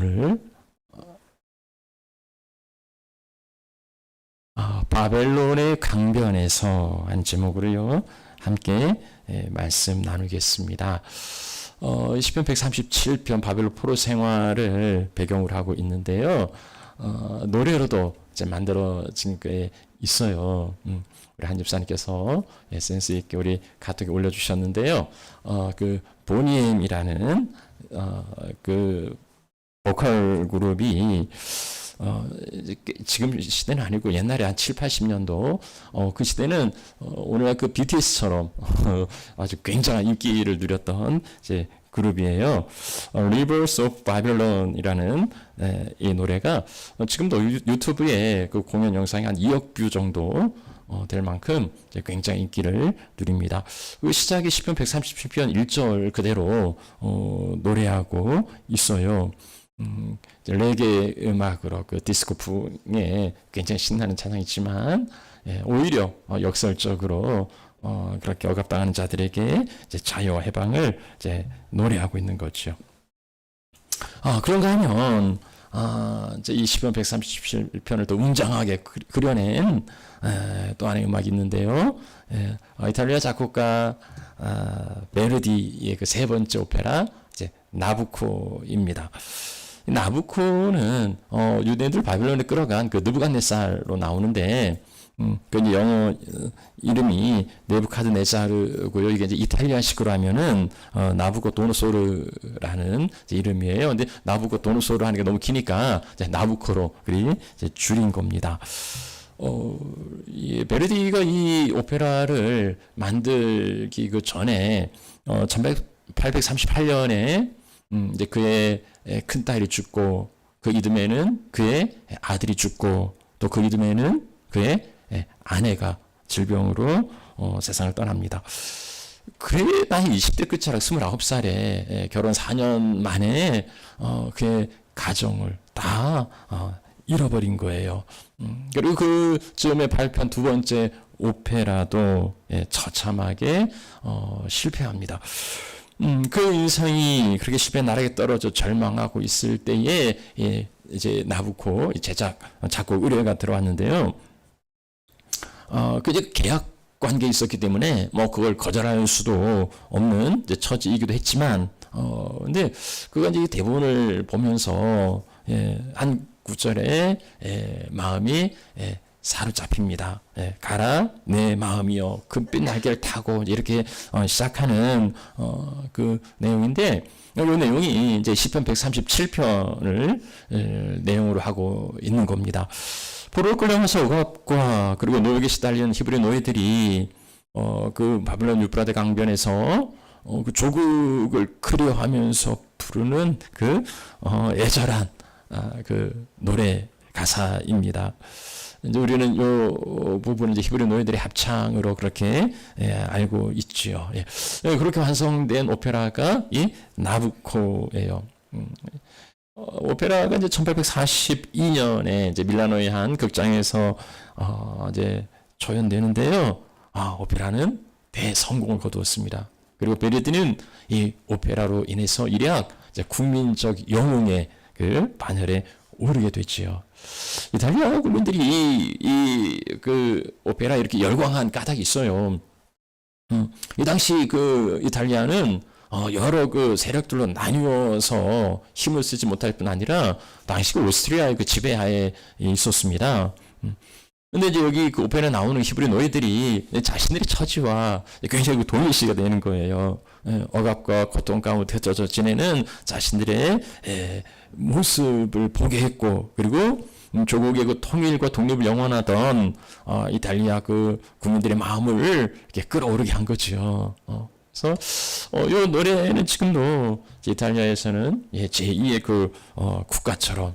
오늘 바벨론의 강변에서 한 제목으로요 함께 말씀 나누겠습니다. 시편 137편 바벨론 포로 생활을 배경으로 하고 있는데요. 노래로도 이제 만들어진 게 있어요. 우리 한 집사님께서 센스 있게 우리 카톡에 올려주셨는데요. 그 보니엠이라는 그 보컬 그룹이 지금 시대는 아니고 옛날에 한 7, 80년도 그 시대는 오늘날 그 BTS처럼 아주 굉장한 인기를 누렸던 이제 그룹이에요. Rivers of Babylon이라는 이 노래가 지금도 유튜브에 그 공연 영상이 한 2억 뷰 정도 될 만큼 굉장히 인기를 누립니다. 그 시작이 시편 137편 1절 그대로 노래하고 있어요. 레게 음악으로 그 디스코풍에 굉장히 신나는 찬양이지만 오히려 역설적으로 그렇게 억압당하는 자들에게 이제 자유와 해방을 이제 노래하고 있는 거죠. 그런가 하면 이제 이 시편 137편을 또 웅장하게 그려낸 또 하나의 음악이 있는데요. 이탈리아 작곡가 베르디의 그 세 번째 오페라 이제 나부코입니다. 나부코는 유대인들 바빌론에 끌어간 그 느부갓네살로 나오는데 그 영어 이름이 네부카드네자르고요. 이게 이제 이탈리아식으로 하면은 나부코도노소르라는 이름이에요. 근데 나부코도노소르 하는 게 너무 기니까 이제 나부코로 이제 줄인 겁니다. 이 베르디가 이 오페라를 만들기 그 전에 1838년에 이제 그의 큰 딸이 죽고 그 이듬해는 그의 아들이 죽고 또 그 이듬해는 그의 아내가 질병으로 세상을 떠납니다. 그의 나이 20대 끝자락 29살에 결혼 4년 만에 그의 가정을 다 잃어버린 거예요. 그리고 그 즈음에 발표한 두 번째 오페라도 처참하게 실패합니다. 그 인생이 그렇게 실패 나락에 떨어져 절망하고 있을 때에 이제 나부코 제작 작곡 의뢰가 들어왔는데요. 그 이제 계약 관계에 있었기 때문에 뭐 그걸 거절할 수도 없는 이제 처지이기도 했지만 근데 그가 이제 대본을 보면서 한 구절에 마음이 사로잡힙니다. 가라 내 마음이여 금빛 날개를 타고 이렇게 시작하는 그 내용인데 이 내용이 이제 시편 137편을 내용으로 하고 있는 겁니다. 포로로 끌려가서 억압과 그리고 노역에 시달리는 히브리 노예들이 그 바빌론 유프라데 강변에서 그 조국을 그리워하면서 부르는 그 애절한 그 노래 가사입니다. 이제 우리는 이 부분을 이제 히브리 노예들의 합창으로 그렇게 알고 있지요. 그렇게 완성된 오페라가 이 나부코예요. 오페라가 이제 1842년에 이제 밀라노의 한 극장에서 이제 조연되는데요. 오페라는 대성공을 거두었습니다. 그리고 베르디는 이 오페라로 인해서 일약 이제 국민적 영웅의 그 반열에 오르게 됐지요. 이탈리아 국민들이 그 오페라 이렇게 열광한 까닭이 있어요. 이 당시 그 이탈리아는 여러 그 세력들로 나뉘어서 힘을 쓰지 못할 뿐 아니라 당시 그 오스트리아의 그 지배하에 있었습니다. 근데 이제 여기 그 오페라에 나오는 히브리 노예들이 자신들의 처지와 굉장히 동일시가 되는 거예요. 억압과 고통 가운데 젖어 지내는 자신들의 모습을 보게 했고, 그리고 조국의 그 통일과 독립을 영원하던 이탈리아 그 국민들의 마음을 이렇게 끌어오르게 한 거죠. 그래서 이 노래는 지금도 이탈리아에서는 제2의 그 국가처럼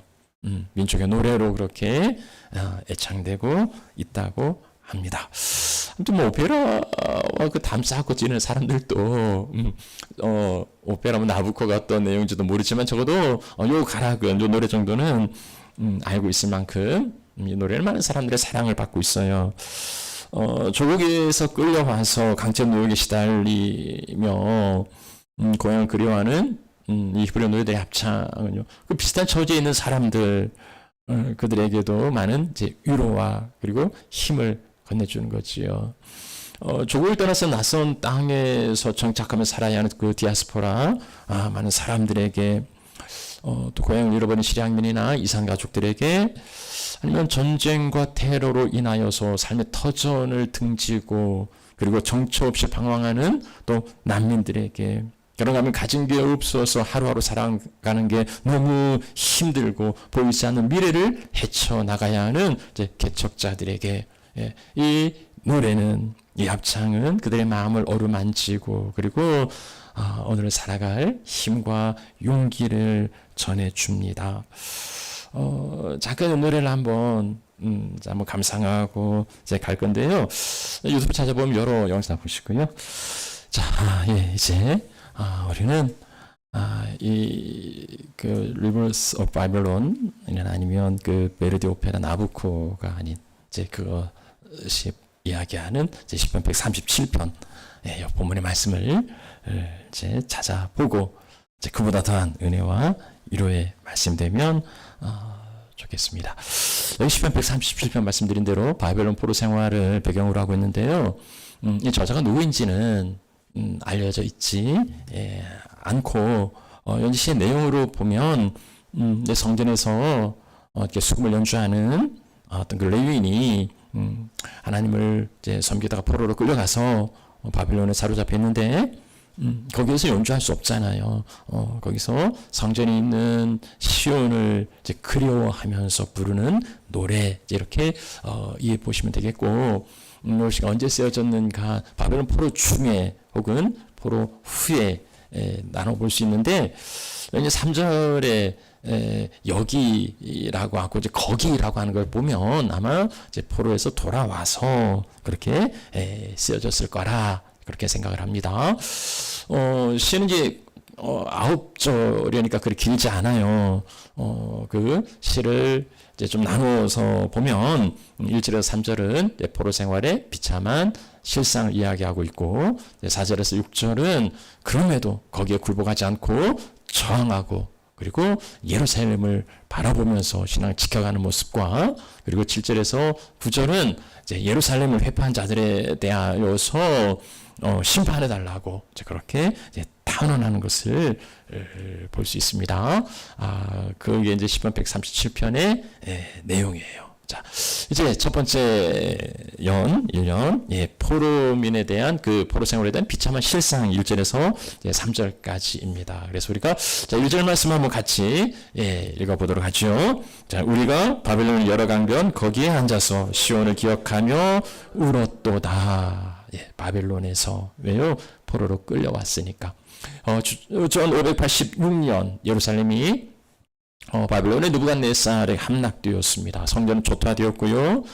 민족의 노래로 그렇게 애창되고 있다고 합니다. 아무튼 뭐 오페라와 그 담쌓고 지내는 사람들도 오페라 뭐 나부코가 어떤 내용인지도 모르지만 적어도 요 가락은 요 노래 정도는 알고 있을 만큼 이 노래를 많은 사람들의 사랑을 받고 있어요. 조국에서 끌려와서 강제 노역에 시달리며 고향을 그리워하는 이 히브리 노예들의 합창은요, 그 비슷한 처지에 있는 사람들, 그들에게도 많은 이제 위로와 그리고 힘을 건네주는 거지요. 조국을 떠나서 낯선 땅에서 정착하며 살아야 하는 그 디아스포라, 많은 사람들에게, 또 고향을 잃어버린 시리아민이나 이산 가족들에게, 아니면 전쟁과 테러로 인하여서 삶의 터전을 등지고 그리고 정처 없이 방황하는 또 난민들에게, 그런가 하면 가진 게 없어서 하루하루 살아가는 게 너무 힘들고 보이지 않는 미래를 헤쳐나가야 하는 이제 개척자들에게, 이 노래는, 이 합창은 그들의 마음을 어루만지고 그리고 오늘을 살아갈 힘과 용기를 전해줍니다. 잠깐 이 노래를 한번 감상하고 이제 갈 건데요. 유튜브 찾아보면 여러 영상 보시고요. 자, 이제 우리는 그 Rivers of Babylon 아니면 그 베르디 오페라 나부코가 아닌 이제 그것이 이야기하는 이제 시편 137편 본문의 말씀을 이제 찾아보고 이제 그보다 더한 은혜와 위로의 말씀되면 좋겠습니다. 여기 시편 137편 말씀드린 대로 바벨론 포로 생활을 배경으로 하고 있는데요. 이 저자가 누구인지는 알려져 있지 않고, 연지 시의 내용으로 보면 성전에서 이렇게 수금을 연주하는 어떤 그 레위인이 하나님을 이제 섬기다가 포로로 끌려가서 바벨론에 사로잡혀 있는데, 거기에서 연주할 수 없잖아요. 거기서 성전에 있는 시온을 이제 그리워하면서 부르는 노래, 이렇게 이해해 보시면 되겠고, 이것이 언제 쓰여졌는가, 바벨론 포로 중에 혹은 포로 후에 나눠볼 수 있는데, 이제 3절에 여기라고 하고 이제 거기라고 하는 걸 보면 아마 이제 포로에서 돌아와서 그렇게 쓰여졌을 거라 그렇게 생각을 합니다. 시는 이제 9절이니까 그렇게 길지 않아요. 그 시를 이제 좀 나누어서 보면 1절에서 3절은 포로 생활의 비참한 실상을 이야기하고 있고, 4절에서 6절은 그럼에도 거기에 굴복하지 않고 저항하고 그리고 예루살렘을 바라보면서 신앙을 지켜가는 모습과, 그리고 7절에서 9절은 이제 예루살렘을 회파한 자들에 대하여서 심판해 달라고 그렇게 이제 탄원하는 것을 볼 수 있습니다. 그게 이제 시편 137편의 내용이에요. 자, 이제 첫 번째 1년, 포로민에 대한 그 포로 생활에 대한 비참한 실상 1절에서 3절까지입니다. 그래서 우리가 자, 1절 말씀 한번 같이 읽어보도록 하죠. 자, 우리가 바벨론을 열어 강변 거기에 앉아서 시온을 기억하며 울었도다. 바벨론에서 왜요? 포로로 끌려왔으니까. 전 586년 예루살렘이 바벨론의 느부갓네살에 함락되었습니다. 성전은 초토화되었고요.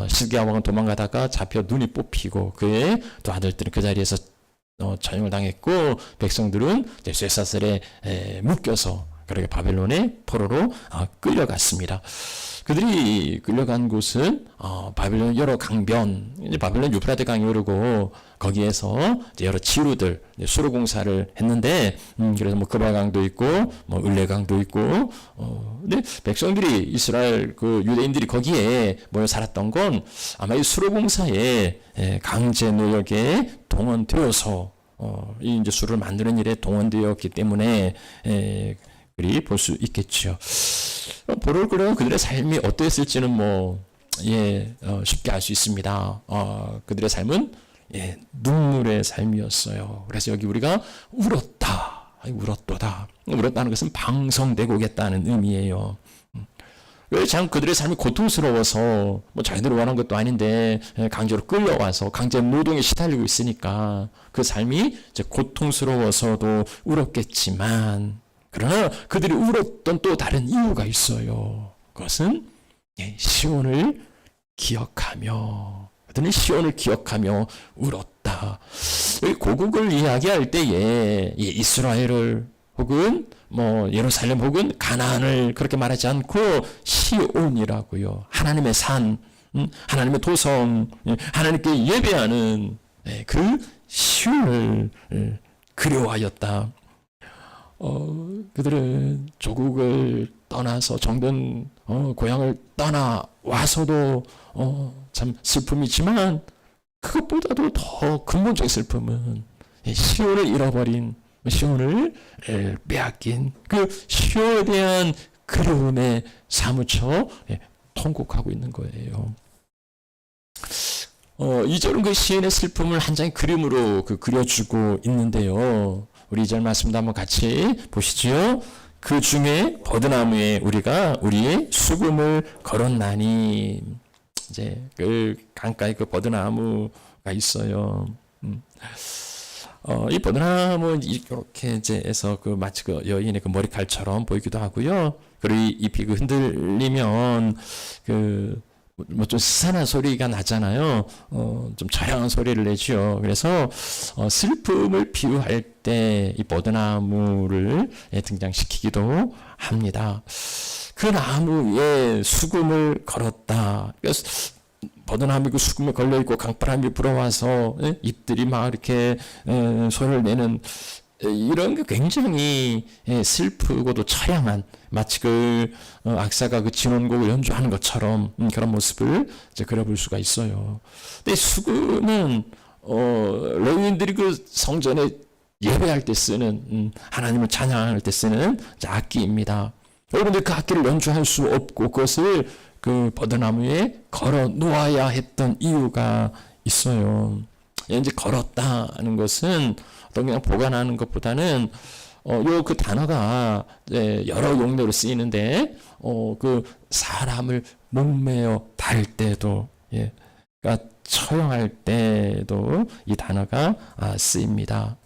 시드기야 왕은 도망가다가 잡혀 눈이 뽑히고 그의 또 아들들은 그 자리에서 전형을 당했고, 백성들은 쇠사슬에 묶여서 그렇게 바벨론의 포로로 끌려갔습니다. 그들이 끌려간 곳은 바벨론 여러 강변, 이제 바벨론 유프라데 강이 흐르고 거기에서 이제 여러 지루들 수로 공사를 했는데, 그래서 뭐 그바강도 있고 뭐 을레강도 있고, 근데 백성들이 이스라엘 그 유대인들이 거기에 모여 살았던 건 아마 이 수로 공사에 강제 노역에 동원되어서 이 이제 수를 만드는 일에 동원되었기 때문에 그리 볼 수 있겠죠. 포로를 끌어간 그들의 삶이 어떠했을지는 쉽게 알 수 있습니다. 그들의 삶은 눈물의 삶이었어요. 그래서 여기 우리가 울었도다. 울었다는 것은 방성되고겠다는 의미예요. 왜 참 그들의 삶이 고통스러워서 자기들이 원한 것도 아닌데 강제로 끌려와서 강제 노동에 시달리고 있으니까 그 삶이 이제 고통스러워서도 울었겠지만, 그러나 그들이 울었던 또 다른 이유가 있어요. 그것은 시온을 기억하며, 그들은 시온을 기억하며 울었다. 고국을 이야기할 때에 이스라엘을 혹은 예루살렘 혹은 가나안을 그렇게 말하지 않고 시온이라고요. 하나님의 산, 하나님의 도성, 하나님께 예배하는 그 시온을 그리워하였다. 그들은 조국을 떠나서 정든 고향을 떠나 와서도 참 슬픔이지만 그것보다도 더 근본적인 슬픔은 시온을 잃어버린, 시온을 빼앗긴 그 시온에 대한 그리움에 사무쳐 통곡하고 있는 거예요. 2절은 그 시인의 슬픔을 한 장의 그림으로 그려주고 있는데요. 우리 2절 말씀도 한번 같이 보시지요. 그 중에 버드나무에 우리가 우리의 수금을 걸었나니. 이제 그 강가에 그 버드나무가 있어요. 이 버드나무 이렇게 이제 해서 그 마치 그 여인의 그 머리칼처럼 보이기도 하고요. 그리고 이 잎이 그 흔들리면 뭐 좀 스산한 소리가 나잖아요. 좀 저량한 소리를 내죠. 그래서 슬픔을 비유할 때 이 버드나무를 등장시키기도 합니다. 그 나무에 수금을 걸었다. 그래서 버드나무 그 수금에 걸려 있고 강바람이 불어와서 잎들이 막 이렇게 소리를 내는 이런 게 굉장히 슬프고도 처량한 마치 그 악사가 그 진원곡을 연주하는 것처럼 그런 모습을 이제 그려볼 수가 있어요. 근데 수금은 레위인들이 그 성전에 예배할 때 쓰는 하나님을 찬양할 때 쓰는 악기입니다. 여러분들 그 악기를 연주할 수 없고 그것을 그 버드나무에 걸어 놓아야 했던 이유가 있어요. 이제 걸었다는 것은 그냥 보관하는 것보다는 요 그 단어가 여러 용도로 쓰이는데 그 사람을 목매어 달 때도 그러니까 처형할 때도 이 단어가 쓰입니다.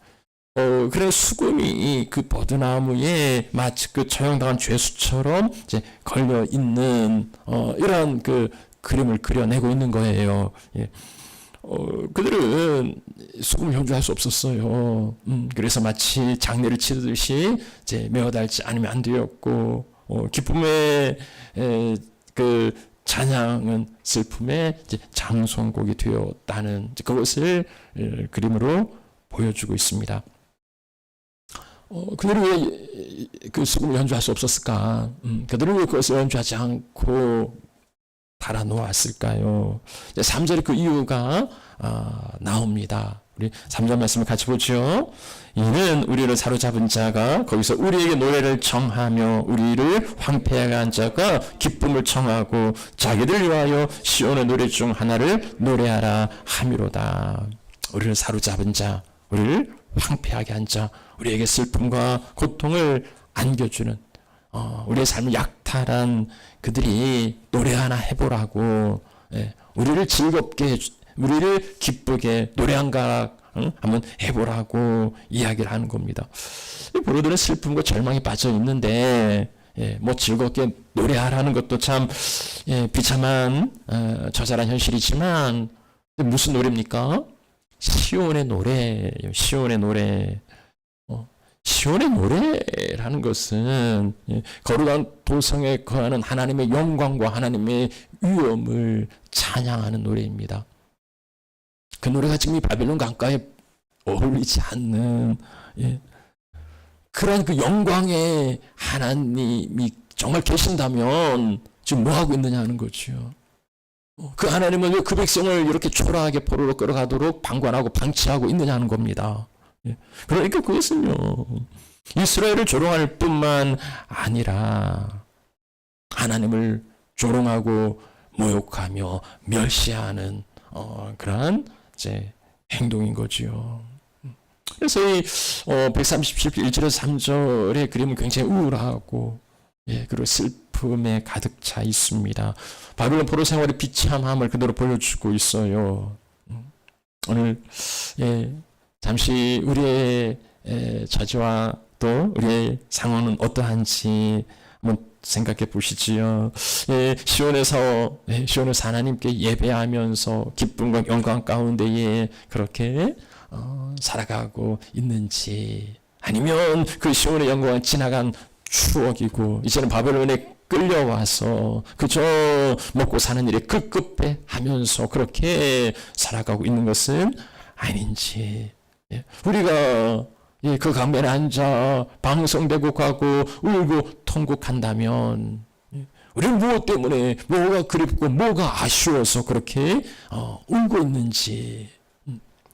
그래 수금이 그 버드나무에 마치 그 처형당한 죄수처럼 이제 걸려 있는 이런 그 그림을 그려내고 있는 거예요. 그들은 수금을 연주할 수 없었어요. 그래서 마치 장례를 치르듯이 이제 메어달지 않으면 안 되었고, 기쁨의 그 찬양은 슬픔의 이제 장송곡이 되었다는 그것을 그림으로 보여주고 있습니다. 그들은 왜 그 수금을 연주할 수 없었을까? 그들은 왜 그것을 연주하지 않고 달아 놓았을까요? 3절에 그 이유가 나옵니다. 우리 3절 말씀을 같이 보죠. 이는 우리를 사로잡은 자가 거기서 우리에게 노래를 청하며 우리를 황폐하게 한 자가 기쁨을 청하고 자기들 위하여 시온의 노래 중 하나를 노래하라 함이로다. 우리를 사로잡은 자, 우리를 황폐하게 한 자, 우리에게 슬픔과 고통을 안겨주는 우리의 삶을 약탈한 그들이 노래 하나 해보라고 우리를 즐겁게 우리를 기쁘게 노래 한 가락 한번 해보라고 이야기를 하는 겁니다. 보로들은 슬픔과 절망에 빠져 있는데 뭐 즐겁게 노래하라는 것도 참 비참한 처절한 현실이지만 무슨 노래입니까? 시온의 노래예요. 시온의 노래. 시온의 노래라는 것은 거룩한 도성에 거하는 하나님의 영광과 하나님의 위엄을 찬양하는 노래입니다. 그 노래가 지금 이 바벨론 강가에 어울리지 않는 그런 그 영광의 하나님이 정말 계신다면 지금 뭐 하고 있느냐 하는 거죠. 그 하나님은 왜 그 백성을 이렇게 초라하게 포로로 끌어가도록 방관하고 방치하고 있느냐 하는 겁니다. 그러니까 그것은요, 이스라엘을 조롱할 뿐만 아니라 하나님을 조롱하고 모욕하며 멸시하는 그러한 이제 행동인 거지요. 그래서 이 137편 1절에서 3절의 그림은 굉장히 우울하고 그리고 슬픔에 가득 차 있습니다. 바벨론 포로 생활의 비참함을 그대로 보여주고 있어요. 오늘 잠시 우리의 처지와 또 우리의 상황은 어떠한지 한번 생각해 보시지요. 시온에서 하나님께 예배하면서 기쁨과 영광 가운데에 그렇게 살아가고 있는지, 아니면 그 시온의 영광은 지나간 추억이고 이제는 바벨론에 끌려와서 그저 먹고 사는 일에 급급해 하면서 그렇게 살아가고 있는 것은 아닌지, 우리가 예, 그 강변에 앉아 방송되고 가고 울고 통곡한다면 우리는 무엇 때문에 뭐가 그립고 뭐가 아쉬워서 그렇게 울고 있는지,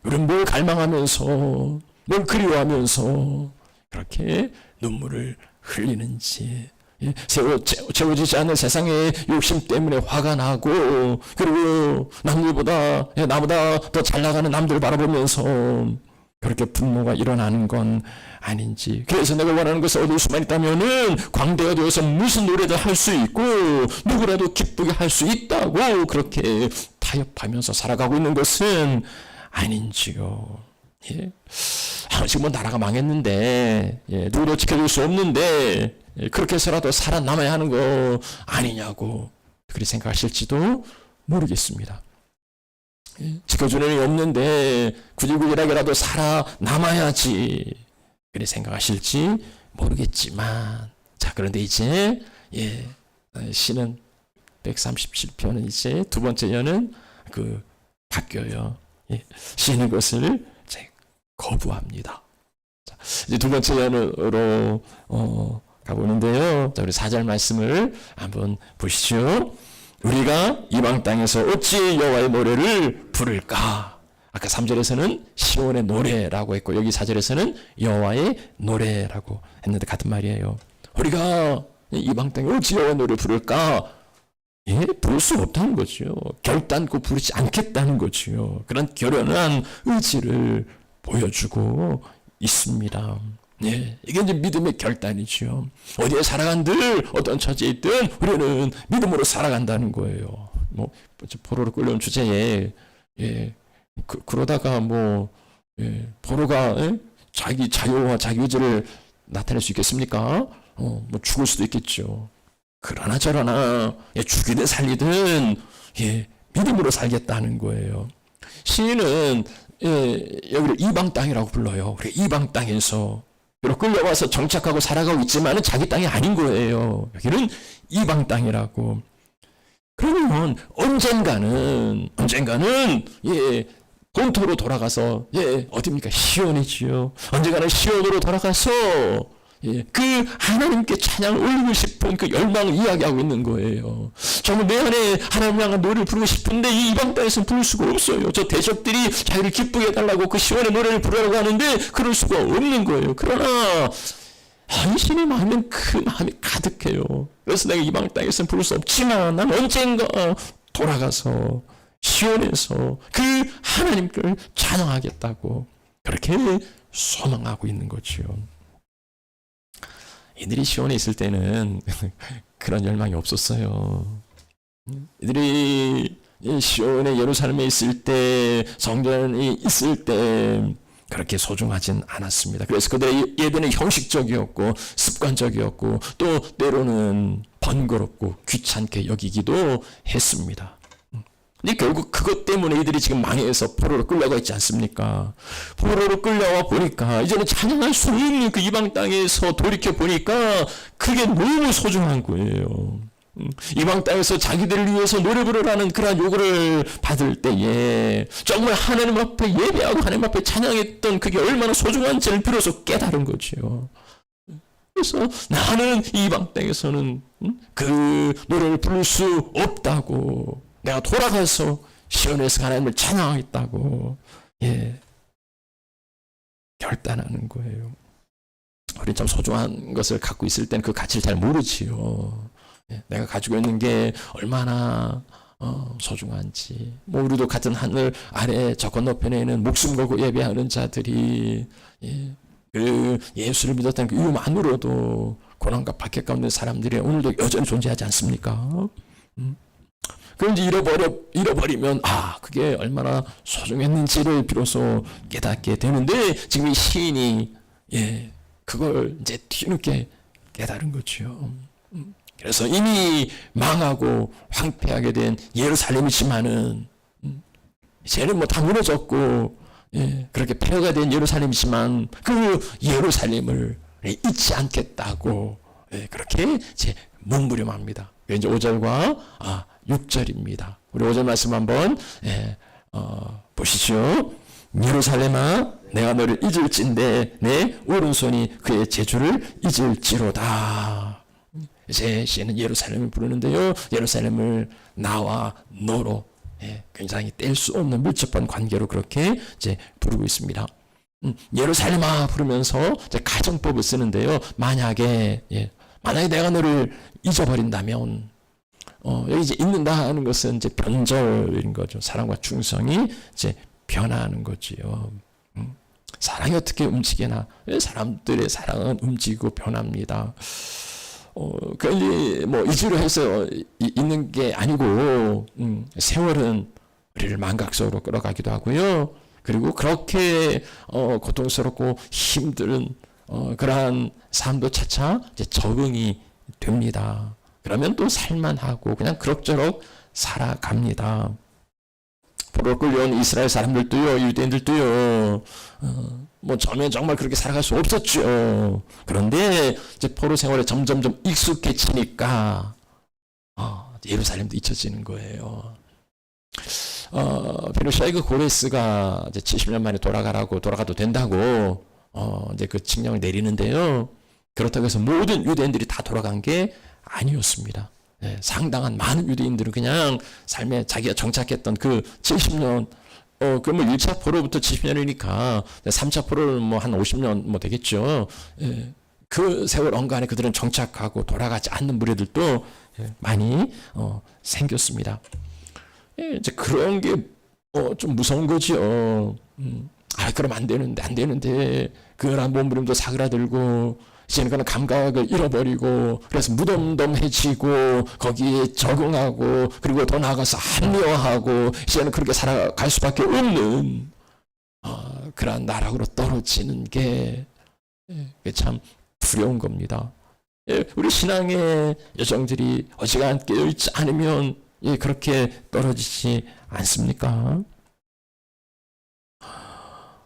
우리는 뭘 갈망하면서 뭘 그리워하면서 그렇게 눈물을 흘리는지, 채워지지 않는 세상의 욕심 때문에 화가 나고, 그리고 남들보다 나보다 더 잘 나가는 남들 바라보면서 그렇게 분노가 일어나는 건 아닌지. 그래서 내가 원하는 것을 얻을 수만 있다면은 광대가 되어서 무슨 노래도 할 수 있고 누구라도 기쁘게 할 수 있다고 그렇게 타협하면서 살아가고 있는 것은 아닌지요. 예. 지금 뭐 나라가 망했는데, 누구도 지켜줄 수 없는데, 그렇게 해서라도 살아남아야 하는 거 아니냐고 그렇게 생각하실지도 모르겠습니다. 지켜주는 이 없는데 구질구질하게라도 살아남아야지 그렇게 생각하실지 모르겠지만, 자, 그런데 이제 시는 137편은 이제 두 번째 연은 바뀌어요. 시는 것을 이제 거부합니다. 자, 이제 두 번째 연으로 가보는데요. 자, 우리 4절 말씀을 한번 보시죠. 우리가 이방 땅에서 어찌 여호와의 노래를 부를까? 아까 3절에서는 시온의 노래라고 했고 여기 4절에서는 여호와의 노래라고 했는데 같은 말이에요. 우리가 이방 땅에 어찌 여호와의 노래를 부를까? 부를 수 없다는 거죠. 결단코 부르지 않겠다는 거죠. 그런 결연한 의지를 보여주고 있습니다. 이게 이제 믿음의 결단이죠. 어디에 살아간들 어떤 처지에 있든 우리는 믿음으로 살아간다는 거예요. 뭐 포로로 끌려온 주제에 그러다가 포로가 자기 자유와 자기 의지를 나타낼 수 있겠습니까? 뭐 죽을 수도 있겠죠. 그러나 저러나 죽이든 살리든 믿음으로 살겠다는 거예요. 시인은 여기를 이방 땅이라고 불러요. 그래, 이방 땅에서 끌려와서 정착하고 살아가고 있지만 자기 땅이 아닌 거예요. 여기는 이방 땅이라고. 그러면 언젠가는 본토로 돌아가서 어디입니까? 시온이지요. 언젠가는 시온으로 돌아가서 그 하나님께 찬양을 올리고 싶은 그 열망을 이야기하고 있는 거예요. 정말 내 안에 하나님 향한 노래를 부르고 싶은데 이 이방 땅에서는 부를 수가 없어요. 저 대적들이 자기를 기쁘게 해달라고 그 시온의 노래를 부르라고 하는데 그럴 수가 없는 거예요. 그러나 당신의 마음엔 그 마음이 가득해요. 그래서 내가 이방 땅에서는 부를 수 없지만 난 언젠가 돌아가서 시온에서 그 하나님께 찬양하겠다고 그렇게 소망하고 있는 거지요. 이들이 시온에 있을 때는 그런 열망이 없었어요. 이들이 시온에 예루살렘에 있을 때, 성전이 있을 때 그렇게 소중하진 않았습니다. 그래서 그들의 예배는 형식적이었고 습관적이었고 또 때로는 번거롭고 귀찮게 여기기도 했습니다. 근데 결국 그것 때문에 이들이 지금 망해서 포로로 끌려가 있지 않습니까? 포로로 끌려와 보니까 이제는 찬양할 수 없는 그 이방 땅에서 돌이켜 보니까 그게 너무 소중한 거예요. 이방 땅에서 자기들을 위해서 노래 부르라는 그러한 요구를 받을 때에 정말 하나님 앞에 예배하고 하나님 앞에 찬양했던 그게 얼마나 소중한지를 비로소 깨달은 거죠. 그래서 나는 이방 땅에서는 그 노래를 부를 수 없다고, 내가 돌아가서 시온에서 하나님을 찬양하겠다고 결단하는 거예요. 우리 참 소중한 것을 갖고 있을 때는 그 가치를 잘 모르지요. 내가 가지고 있는 게 얼마나 소중한지. 뭐 우리도 같은 하늘 아래 저 건너편에는 목숨 걸고 예배하는 자들이 그 예수를 믿었다는 그 이유만으로도 고난과 박해 가운데 사람들이 오늘도 여전히 존재하지 않습니까? 그런지 잃어버리면 그게 얼마나 소중했는지를 비로소 깨닫게 되는데 지금 이 시인이 그걸 이제 뒤늦게 깨달은 거죠. 그래서 이미 망하고 황폐하게 된 예루살렘이지만은 이제는 뭐 다 무너졌고 그렇게 폐허가 된 예루살렘이지만 그 예루살렘을 잊지 않겠다고 그렇게 이제 몸부림합니다. 이제 5절과 6절입니다. 우리 5절 말씀 한번 보시죠. 예루살렘아 내가 너를 잊을진대 내 오른손이 그의 재주를 잊을지로다. 이제 시는 예루살렘을 부르는데요. 예루살렘을 나와 너로 굉장히 뗄 수 없는 밀접한 관계로 그렇게 이제 부르고 있습니다. 예루살렘아 부르면서 이제 가정법을 쓰는데요. 만약에 내가 너를 잊어버린다면 여기 이제 잊는다는 것은 이제 변절인 거죠. 사랑과 충성이 이제 변하는 거지요. 사랑이 어떻게 움직이나? 사람들의 사랑은 움직이고 변합니다. 그 뭐 잊으려 해서 있는 게 아니고 세월은 우리를 망각 속으로 끌어가기도 하고요. 그리고 그렇게 고통스럽고 힘든 그러한 삶도 차차 이제 적응이 됩니다. 그러면 또 살만하고 그냥 그럭저럭 살아갑니다. 포로로 끌려온 이스라엘 사람들도요, 유대인들도요, 뭐 처음에 정말 그렇게 살아갈 수 없었죠. 그런데 이제 포로 생활에 점점점 익숙해지니까 예루살렘도 잊혀지는 거예요. 비록 샤이그 고레스가 이제 70년 만에 돌아가도 된다고 이제 그 칙령을 내리는데요. 그렇다고 해서 모든 유대인들이 다 돌아간 게 아니었습니다. 상당한 많은 유대인들은 그냥 삶에 자기가 정착했던 그 70년, 그러면 1차 포로부터 70년이니까 3차 포로는 뭐 한 50년 뭐 되겠죠. 그 세월 언간에 그들은 정착하고 돌아가지 않는 무리들도 많이 생겼습니다. 이제 그런 게 좀 무서운 거죠. 그럼 안 되는데 그런 몸부림도 사그라들고 이제는 그런 감각을 잃어버리고 그래서 무덤덤해지고 거기에 적응하고 그리고 더 나아가서 합리화하고 이제는 그렇게 살아갈 수밖에 없는 그러한 나락으로 떨어지는 게 참 두려운 겁니다. 우리 신앙의 여정들이 어지간하게 깨어있지 않으면 그렇게 떨어지지 않습니까?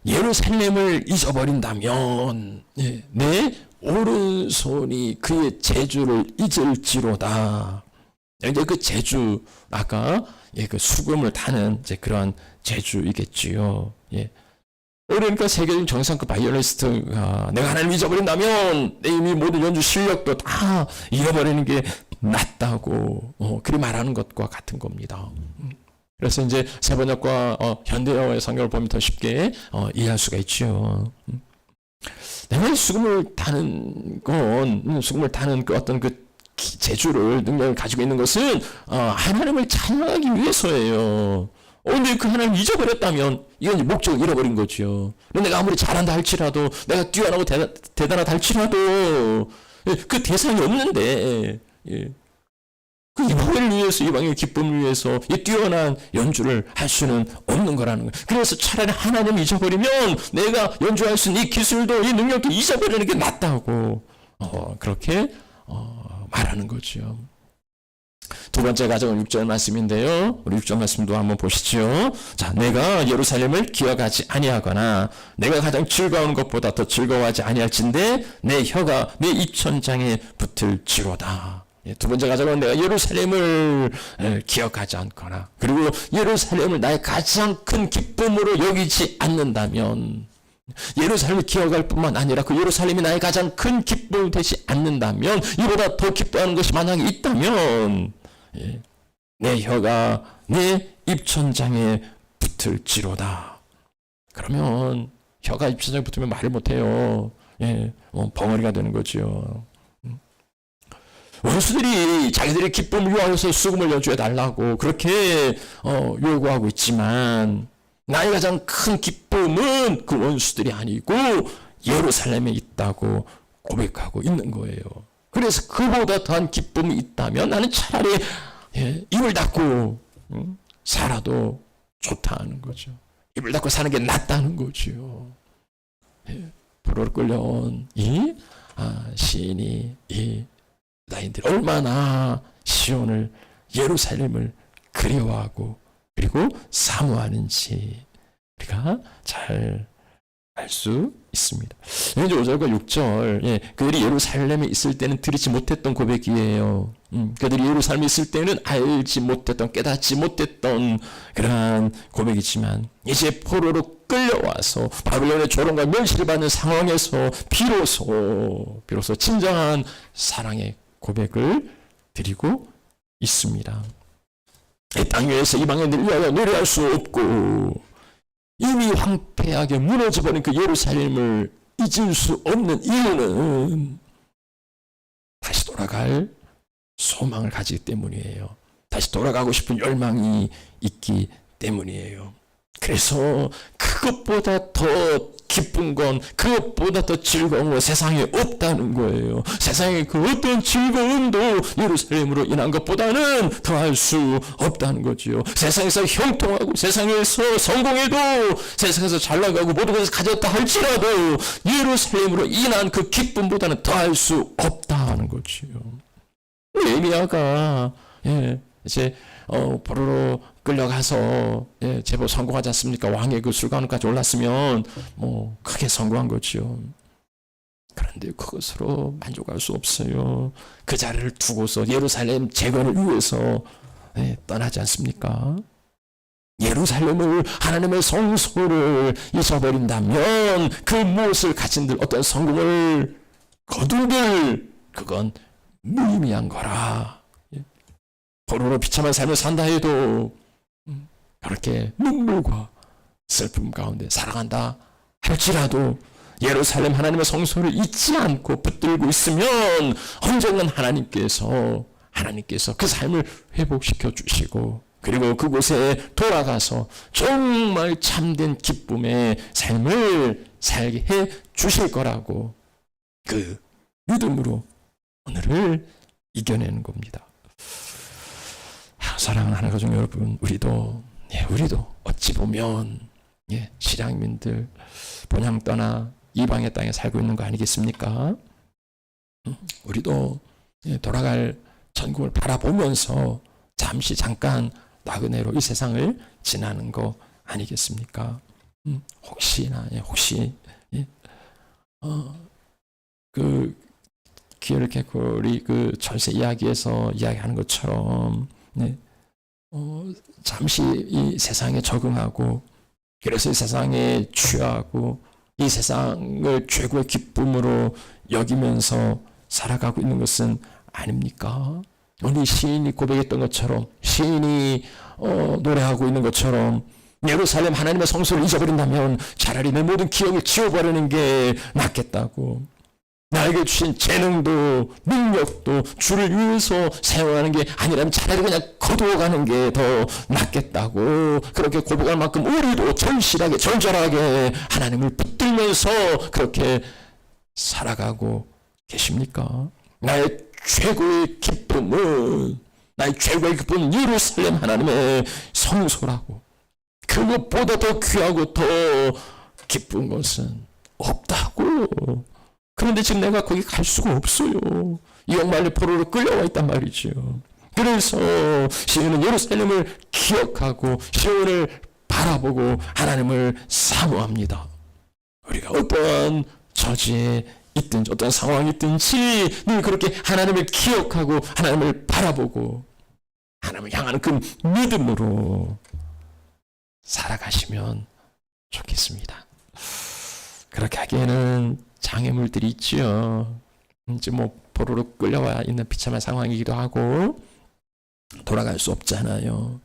예루살렘을 잊어버린다면 내 오른손이 그의 재주를 잊을지로다. 이제 그 재주, 아까 그 수금을 타는 이제 그러한 재주이겠지요. 그러니까 세계적인 정상급 바이올리스트가 내가 하나님 잊어버린다면 내 이미 모든 연주 실력도 다 잃어버리는 게 낫다고 그리 말하는 것과 같은 겁니다. 그래서 이제 세번역과 현대어의 성경을 보면 더 쉽게 이해할 수가 있죠. 내가 수금을 타는 그 어떤 그 재주를 능력을 가지고 있는 것은 하나님을 찬양하기 위해서예요. 근데 그 하나님을 잊어버렸다면 이건 이제 목적을 잃어버린 거죠. 내가 아무리 잘한다 할지라도 내가 뛰어나고 대단하다 할지라도 그 대상이 없는데 그 이방을 위해서 이방의 기쁨을 위해서 이 뛰어난 연주를 할 수는 없는 거라는 거예요. 그래서 차라리 하나님을 잊어버리면 내가 연주할 수 있는 이 기술도 이 능력도 잊어버리는 게 낫다고 그렇게 말하는 거죠. 두 번째 가정은 6절 말씀인데요. 우리 6절 말씀도 한번 보시죠. 자, 내가 예루살렘을 기억하지 아니하거나 내가 가장 즐거운 것보다 더 즐거워하지 아니할진대 내 혀가 내 입천장에 붙을지로다. 두 번째 가정은 내가 예루살렘을 기억하지 않거나 그리고 예루살렘을 나의 가장 큰 기쁨으로 여기지 않는다면 예루살렘을 기억할 뿐만 아니라 그 예루살렘이 나의 가장 큰 기쁨이 되지 않는다면 이보다 더 기뻐하는 것이 만약에 있다면 내 혀가 내 입천장에 붙을지로다. 그러면 혀가 입천장에 붙으면 말을 못해요. 벙어리가 되는 거죠. 원수들이 자기들의 기쁨을 위하여서 수금을 연주해 달라고 그렇게 요구하고 있지만 나의 가장 큰 기쁨은 그 원수들이 아니고 예루살렘에 있다고 고백하고 있는 거예요. 그래서 그보다 더한 기쁨이 있다면 나는 차라리 입을 닫고 살아도 좋다는 거죠. 입을 닫고 사는 게 낫다는 거죠. 포로로 끌려온 이 시인이 이 유다인들이 얼마나 시온을 예루살렘을 그리워하고 그리고 사모하는지 우리가 잘 알 수 있습니다. 이제 5절과 6절, 그들이 예루살렘에 있을 때는 들이지 못했던 고백이에요. 그들이 예루살렘에 있을 때는 알지 못했던, 깨닫지 못했던 그러한 고백이지만 이제 포로로 끌려와서 바빌론의 조롱과 멸시를 받는 상황에서 비로소 진정한 사랑의 고백을 드리고 있습니다. 이 땅 위에서 이방인들 위하여 노래할 수 없고 이미 황폐하게 무너져버린 그 예루살렘을 잊을 수 없는 이유는 다시 돌아갈 소망을 가지기 때문이에요. 다시 돌아가고 싶은 열망이 있기 때문이에요. 그래서 그것보다 더 기쁜 건, 그것보다 더 즐거운 건 세상에 없다는 거예요. 세상에 그 어떤 즐거움도 예루살렘으로 인한 것보다는 더할 수 없다는 거지요. 세상에서 형통하고 세상에서 성공해도, 세상에서 잘 나가고 모든 것을 가졌다 할지라도 예루살렘으로 인한 그 기쁨보다는 더할 수 없다는 거지요. 에미야가 이제 포로로 끌려가서 제법 성공하지 않습니까? 왕의 그 술관까지 올랐으면 뭐 크게 성공한 거죠. 그런데 그것으로 만족할 수 없어요. 그 자리를 두고서 예루살렘 재건을 위해서 떠나지 않습니까? 예루살렘을, 하나님의 성소를 잊어버린다면 그 무엇을 가진들, 어떤 성공을 거둔들, 그건 무의미한 거라. 포로로 비참한 삶을 산다 해도 그렇게 눈물과 슬픔 가운데 살아간다 할지라도 예루살렘 하나님의 성소를 잊지 않고 붙들고 있으면 언젠간 하나님께서 그 삶을 회복시켜 주시고, 그리고 그곳에 돌아가서 정말 참된 기쁨의 삶을 살게 해 주실 거라고, 그 믿음으로 오늘을 이겨내는 겁니다. 사랑하는 하나님 가족 여러분, 우리도 어찌 보면 실향민들 본향 떠나 이방의 땅에 살고 있는 거 아니겠습니까? 우리도 돌아갈 천국을 바라보면서 잠깐 나그네로 이 세상을 지나는 거 아니겠습니까? 혹시 그 기회를 개코리 그 절세 이야기에서 이야기하는 것처럼 잠시 이 세상에 적응하고, 그래서 이 세상에 취하고 이 세상을 최고의 기쁨으로 여기면서 살아가고 있는 것은 아닙니까? 오늘 시인이 고백했던 것처럼, 시인이 노래하고 있는 것처럼, 예루살렘 하나님의 성소를 잊어버린다면 차라리 내 모든 기억을 지워버리는 게 낫겠다고, 나에게 주신 재능도 능력도 주를 위해서 사용하는 게 아니라면 차라리 그냥 거두어가는 게 더 낫겠다고, 그렇게 고백할 만큼 우리도 절실하게 절절하게 하나님을 붙들면서 그렇게 살아가고 계십니까? 나의 최고의 기쁨은 예루살렘 하나님의 성소라고, 그것보다 더 귀하고 더 기쁜 것은 없다고. 그런데 지금 내가 거기 갈 수가 없어요. 이 역말로 포로로 끌려와 있단 말이죠. 그래서 시온은 예루살렘을 기억하고 시온을 바라보고 하나님을 사모합니다. 우리가 어떤 처지에 있든지 어떤 상황이 있든지 늘 그렇게 하나님을 기억하고 하나님을 바라보고 하나님을 향하는 그 믿음으로 살아가시면 좋겠습니다. 그렇게 하기에는 장애물들이 있죠. 이제 포로로 끌려와 있는 비참한 상황이기도 하고 돌아갈 수 없잖아요.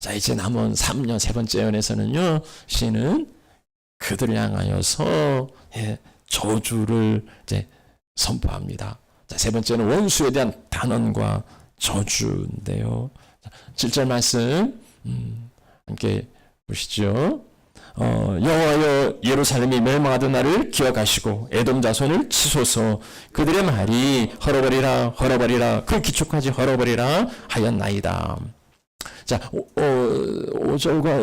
자, 이제 남은 3년 세 번째 연에서는요, 시는 그들을 향하여서 저주를 이제 선포합니다. 자, 세 번째는 원수에 대한 단언과 저주인데요. 7절 말씀 함께 보시죠. 여호와여, 예루살렘이 멸망하던 날을 기억하시고 에돔 자손을 치소서. 그들의 말이 헐어버리라 그 기초까지 헐어버리라 하였나이다. 자, 5절과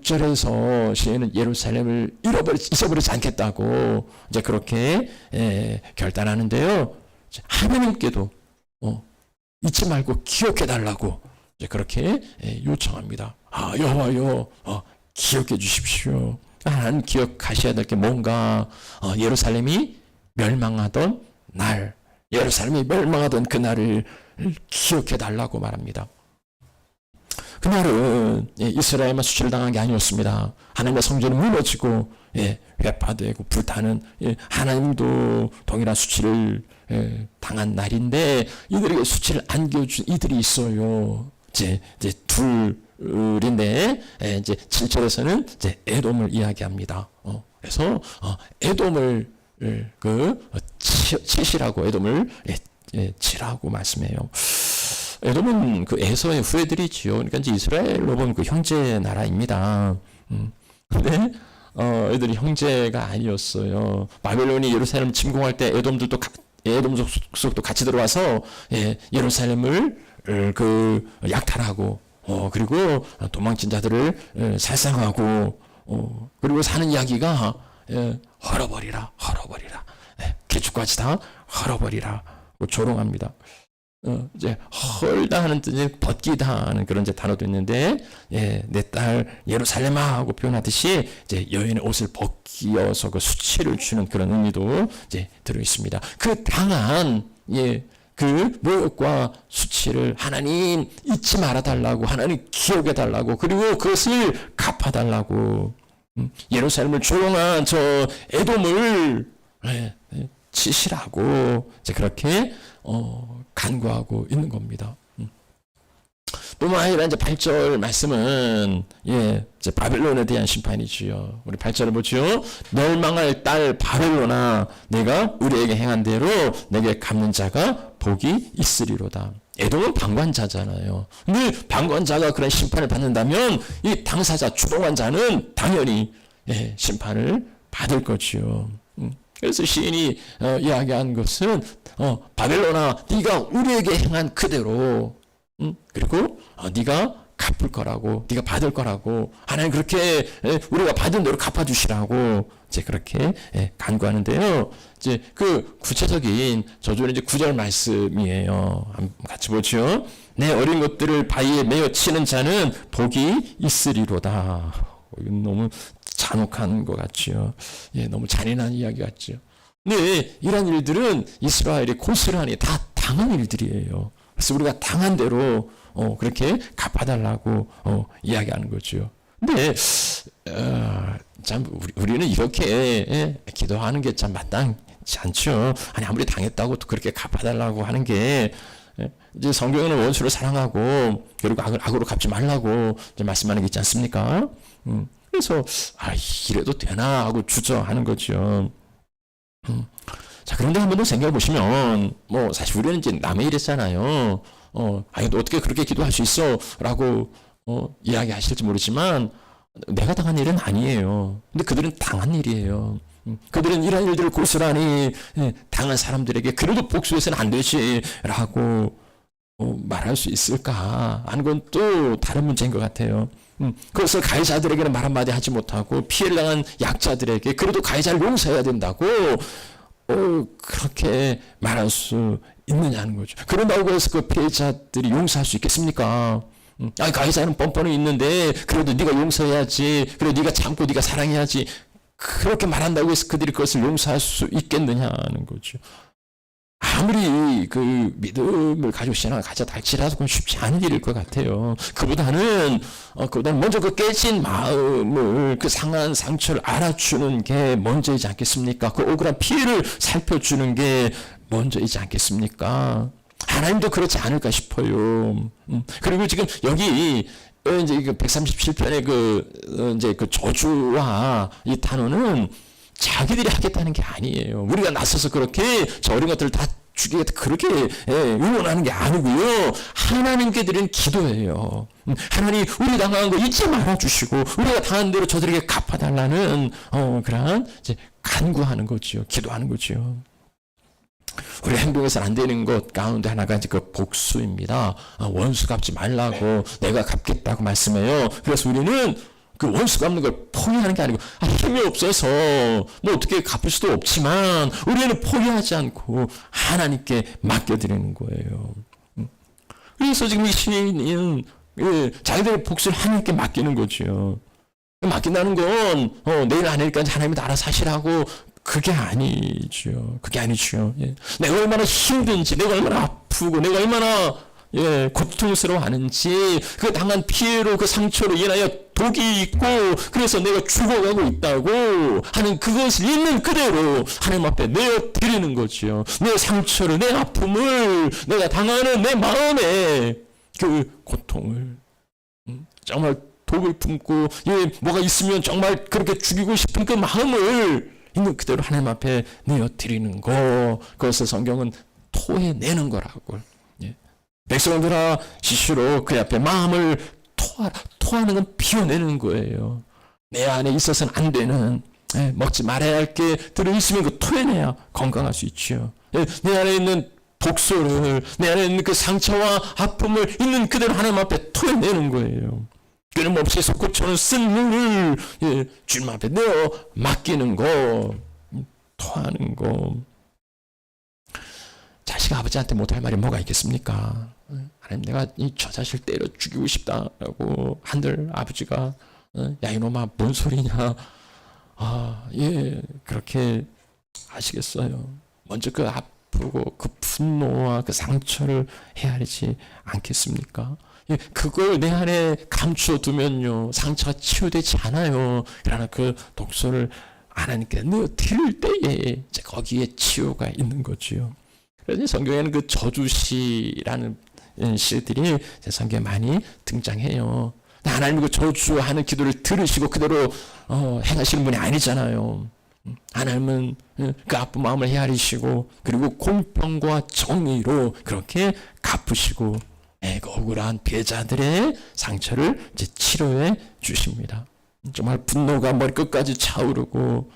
6절에서 시인은 예루살렘을 잊어버리지 않겠다고 이제 그렇게 결단하는데요. 하나님께도 잊지 말고 기억해 달라고 이제 그렇게 요청합니다. 여호와여, 기억해 주십시오. 하나님 기억하셔야 될 게 뭔가 예루살렘이 멸망하던 날, 예루살렘이 멸망하던 그날을 기억해 달라고 말합니다. 그날은 이스라엘만 수치를 당한 게 아니었습니다. 하나님의 성전이 무너지고 회파되고 불타는 하나님도 동일한 수치를 당한 날인데 이들에게 수치를 안겨준 이들이 있어요. 이제 둘인데 이제 7절에서는 이제 에돔을 이야기합니다. 그래서 에돔을 치시라고 에돔을 치라고 말씀해요. 에돔은 그 에서의 후예들이지요. 그러니까 이제 이스라엘로 보면 그 형제 나라입니다. 근데 애들이 형제가 아니었어요. 바벨론이 예루살렘 침공할 때 에돔 족속도 같이 들어와서 예루살렘을 그 약탈하고 그리고 도망친 자들을 살상하고 그리고 사는 이야기가 헐어버리라 개축까지 다 헐어버리라 조롱합니다. 이제 헐다 하는 뜻이 벗기다 하는 그런 이제 단어도 있는데, 내 딸 예루살렘아 하고 표현하듯이 이제 여인의 옷을 벗기어서 그 수치를 주는 그런 의미도 이제 들어 있습니다. 그 당한 그 모욕과 수치를 하나님 잊지 말아 달라고, 하나님 기억해 달라고, 그리고 그것을 갚아 달라고, 예루살렘을 조롱한 저 에돔을 치시라고 이제 그렇게 간구하고 있는 겁니다. 뿐만 아니라 이제 8절 말씀은 이제 바벨론에 대한 심판이지요. 우리 8절을 보죠. 멸망할 딸 바벨론아, 내가 우리에게 행한 대로 내게 갚는 자가 복이 있으리로다. 에돔은 방관자잖아요. 근데 방관자가 그런 심판을 받는다면 이 당사자, 주동한 자는 당연히 심판을 받을 거지요. 그래서 시인이 이야기한 것은 바벨론아, 네가 우리에게 행한 그대로 그리고 네가 갚을 거라고, 네가 받을 거라고, 하나님 그렇게 우리가 받은 대로 갚아주시라고 이제 그렇게 간구하는데요. 이제 그 구체적인 저주는 이제 9절 말씀이에요. 같이 보죠. 내 어린 것들을 바위에 매어 치는 자는 복이 있으리로다. 이건 너무 잔혹한 것 같지요. 너무 잔인한 이야기 같지요. 네, 이런 일들은 이스라엘이 고스란히 다 당한 일들이에요. 그래서 우리가 당한 대로 그렇게 갚아달라고 이야기하는 거죠. 근데 참 우리는 이렇게 기도하는 게 참 마땅치 않죠. 아니 아무리 당했다고 또 그렇게 갚아달라고 하는 게 이제 성경에는 원수를 사랑하고 그리고 악으로 갚지 말라고 이제 말씀하는 게 있지 않습니까? 그래서 이래도 되나 하고 주저하는 거죠. 자, 그런데 한 번 더 생각해 보시면 뭐 사실 우리는 이제 남의 일 했잖아요. 너 어떻게 그렇게 기도할 수 있어? 라고 이야기하실지 모르지만 내가 당한 일은 아니에요. 근데 그들은 당한 일이에요. 그들은 이런 일들을 고스란히 당한 사람들에게 그래도 복수해서는 안 되지 라고 말할 수 있을까 하는 건 또 다른 문제인 것 같아요. 그것을 가해자들에게는 말 한마디 하지 못하고 피해를 당한 약자들에게 그래도 가해자를 용서해야 된다고 그렇게 말할 수 있느냐는 거죠. 그런다고 해서 그 피해자들이 용서할 수 있겠습니까? 가해자는 뻔뻔히 있는데 그래도 네가 용서해야지, 그래도 네가 참고 네가 사랑해야지, 그렇게 말한다고 해서 그들이 그것을 용서할 수 있겠느냐는 거죠. 아무리 그 믿음을 가지고 신앙을 가져다 할지라도 그건 쉽지 않은 일일 것 같아요. 그보다는 먼저 그 깨진 마음을, 그 상한 상처를 알아주는 게 먼저이지 않겠습니까? 그 억울한 피해를 살펴주는 게 먼저이지 않겠습니까? 하나님도 그렇지 않을까 싶어요. 그리고 지금 여기 이제 137편의 이제 그 저주와 이 단어는 자기들이 하겠다는 게 아니에요. 우리가 나서서 그렇게 저 어린 것들을 다 죽이겠다 그렇게 응원하는 게 아니고요. 하나님께 드리는 기도예요. 하나님 우리 당한 거 잊지 말아 주시고 우리가 당한 대로 저들에게 갚아달라는 그러한 이제 간구하는 거지요. 기도하는 거지요. 우리 행동에서는 안 되는 것 가운데 하나가 이제 그 복수입니다. 원수 갚지 말라고 내가 갚겠다고 말씀해요. 그래서 우리는 그 원수 갚는 걸 포기하는 게 아니고 힘이 없어서 뭐 어떻게 갚을 수도 없지만 우리는 포기하지 않고 하나님께 맡겨드리는 거예요. 그래서 지금 이 시인은 자기들의 복수를 하나님께 맡기는 거죠. 맡긴다는 건 내일 아내니까 하나님이 알아서 하시라고, 그게 아니죠. 그게 아니죠. 예. 내가 얼마나 힘든지, 내가 얼마나 아프고, 내가 얼마나 고통스러워하는지, 그 당한 피해로, 그 상처로 인하여 독이 있고, 그래서 내가 죽어가고 있다고 하는 그것을 있는 그대로 하나님 앞에 내어드리는 거죠. 내 상처를, 내 아픔을, 내가 당하는 내 마음의 그 고통을, 정말 독을 품고, 뭐가 있으면 정말 그렇게 죽이고 싶은 그 마음을 있는 그대로 하나님 앞에 내어드리는 거, 그것을 성경은 토해내는 거라고. 백성들아 시시로 그 앞에 마음을 토하라. 토하는 건 비워내는 거예요. 내 안에 있어서는 안 되는, 먹지 말아야 할 게 들어있으면 그 토해내야 건강할 수 있죠. 내 안에 있는 독소를, 내 안에 있는 그 상처와 아픔을 있는 그대로 하나님 앞에 토해내는 거예요. 끊임없이 솟구쳐는 쓴 눈을 주님 앞에 내어 맡기는 거, 토하는 거. 자식이 아버지한테 못할 말이 뭐가 있겠습니까? 하나님, 내가 저 자식을 때려 죽이고 싶다라고 한들 아버지가 야 이놈아 뭔 소리냐, 그렇게 하시겠어요? 먼저 그 아프고 그 분노와 그 상처를 헤아리지 않겠습니까? 그걸 내 안에 감춰두면요 상처가 치유되지 않아요. 그러나 그 독소를 하나님께 드릴 때에 이제 거기에 치유가 있는 거지요. 그래서 성경에는 그 저주시라는 시들이 성경에 많이 등장해요. 하나님 그 저주하는 기도를 들으시고 그대로 행하시는 분이 아니잖아요. 하나님은 그 아픈 마음을 헤아리시고 그리고 공평과 정의로 그렇게 갚으시고 그 억울한 피해자들의 상처를 이제 치료해 주십니다. 정말 분노가 머리끝까지 차오르고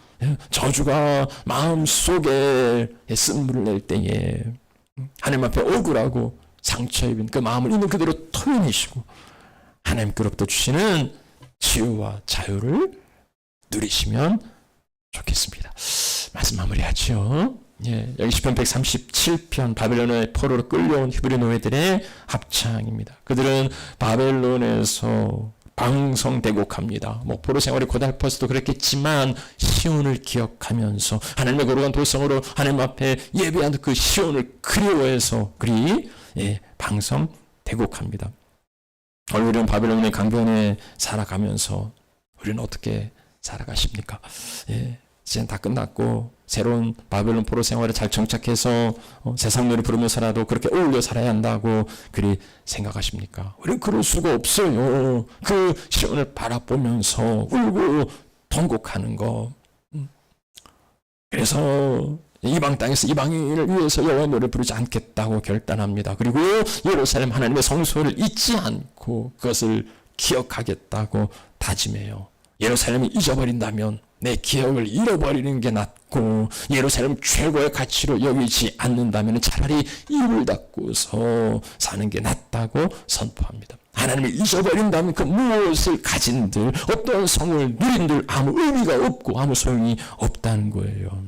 저주가 마음속에 쓴물을 낼 때에 하나님 앞에 억울하고 상처 입은 그 마음을 있는 그대로 토해내시고 하나님께로부터 주시는 치유와 자유를 누리시면 좋겠습니다. 말씀 마무리하죠. 여기 시편 137편 바벨론의 포로로 끌려온 히브리 노예들의 합창입니다. 그들은 바벨론에서 방성대곡합니다. 포로 생활이 고달퍼서도 그랬겠지만 시온을 기억하면서 하나님의 거룩한 도성으로 하나님 앞에 예배하는 그 시온을 그리워해서 그리 방성대곡합니다. 우리는 바벨론의 강변에 살아가면서 우리는 어떻게 살아가십니까? 이제는 다 끝났고 새로운 바벨론 포로 생활에 잘 정착해서 세상 노래 부르면서라도 그렇게 어울려 살아야 한다고 그리 생각하십니까? 우리는 그럴 수가 없어요. 그 시온을 바라보면서 울고 통곡하는 거. 그래서 이방 땅에서 이방인을 위해서 여호와 노래 부르지 않겠다고 결단합니다. 그리고 예루살렘 하나님의 성소를 잊지 않고 그것을 기억하겠다고 다짐해요. 예루살렘을 잊어버린다면 내 기억을 잃어버리는 게 낫고 예루살렘 최고의 가치로 여기지 않는다면 차라리 입을 닫고서 사는 게 낫다고 선포합니다. 하나님을 잊어버린다면 그 무엇을 가진들 어떤 성을 누린들 아무 의미가 없고 아무 소용이 없다는 거예요.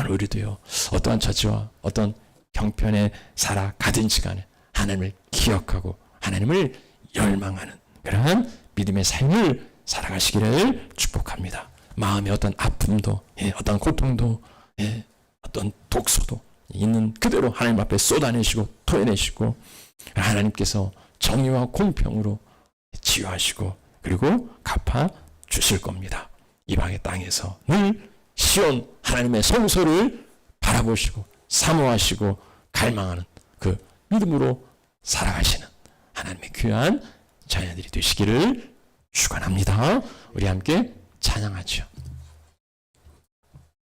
우리도요 어떠한 처지와 어떤 형편에 살아가든지 간에 하나님을 기억하고 하나님을 열망하는 그러한 믿음의 삶을 살아가시기를 축복합니다. 마음의 어떤 아픔도 어떤 고통도 어떤 독소도 있는 그대로 하나님 앞에 쏟아내시고 토해내시고 하나님께서 정의와 공평으로 치유하시고 그리고 갚아 주실 겁니다. 이방의 땅에서 늘 시온 하나님의 성소를 바라보시고 사모하시고 갈망하는 그 믿음으로 살아가시는 하나님의 귀한 자녀들이 되시기를 축원합니다. 우리 함께 찬양하죠.